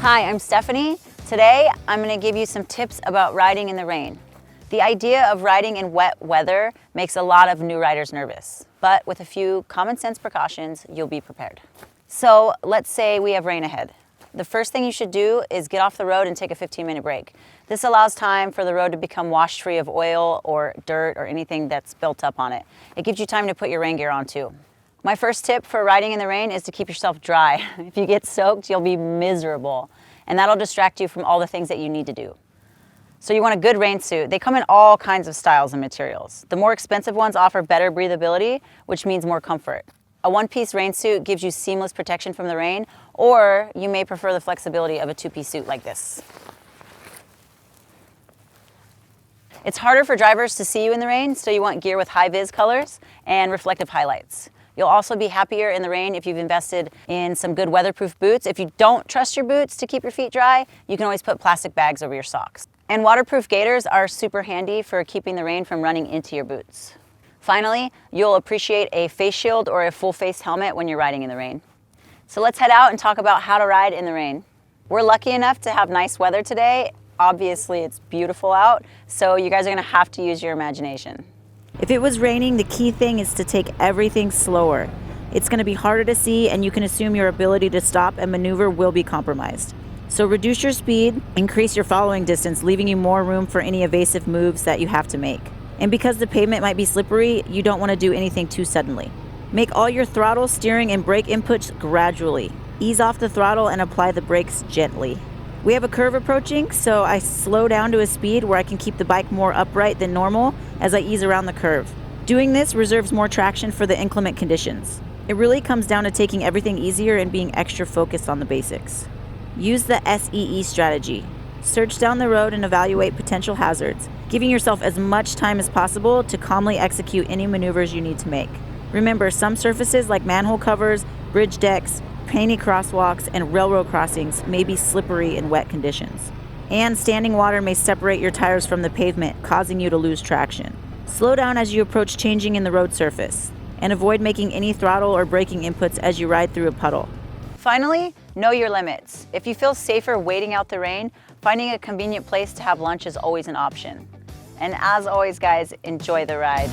Hi, I'm Stephanie. Today, I'm going to give you some tips about riding in the rain. The idea of riding in wet weather makes a lot of new riders nervous, but with a few common sense precautions, you'll be prepared. So let's say we have rain ahead. The first thing you should do is get off the road and take a 15-minute break. This allows time for the road to become washed free of oil or dirt or anything that's built up on it. It gives you time to put your rain gear on too. My first tip for riding in the rain is to keep yourself dry. If you get soaked, you'll be miserable, and that'll distract you from all the things that you need to do. So you want a good rain suit. They come in all kinds of styles and materials. The more expensive ones offer better breathability, which means more comfort. A one-piece rain suit gives you seamless protection from the rain, or you may prefer the flexibility of a two-piece suit like this. It's harder for drivers to see you in the rain, so you want gear with high-vis colors and reflective highlights. You'll also be happier in the rain if you've invested in some good weatherproof boots. If you don't trust your boots to keep your feet dry, you can always put plastic bags over your socks. And waterproof gaiters are super handy for keeping the rain from running into your boots. Finally, you'll appreciate a face shield or a full-face helmet when you're riding in the rain. So let's head out and talk about how to ride in the rain. We're lucky enough to have nice weather today. Obviously, it's beautiful out, so you guys are gonna have to use your imagination. If it was raining, the key thing is to take everything slower. It's going to be harder to see, and you can assume your ability to stop and maneuver will be compromised. So reduce your speed, increase your following distance, leaving you more room for any evasive moves that you have to make. And because the pavement might be slippery, you don't want to do anything too suddenly. Make all your throttle, steering, and brake inputs gradually. Ease off the throttle and apply the brakes gently. We have a curve approaching, so I slow down to a speed where I can keep the bike more upright than normal as I ease around the curve. Doing this reserves more traction for the inclement conditions. It really comes down to taking everything easier and being extra focused on the basics. Use the SEE strategy. Search down the road and evaluate potential hazards, giving yourself as much time as possible to calmly execute any maneuvers you need to make. Remember, some surfaces like manhole covers, bridge decks, painted crosswalks, and railroad crossings may be slippery in wet conditions. And standing water may separate your tires from the pavement, causing you to lose traction. Slow down as you approach changing in the road surface, and avoid making any throttle or braking inputs as you ride through a puddle. Finally, know your limits. If you feel safer waiting out the rain, finding a convenient place to have lunch is always an option. And as always, guys, enjoy the ride.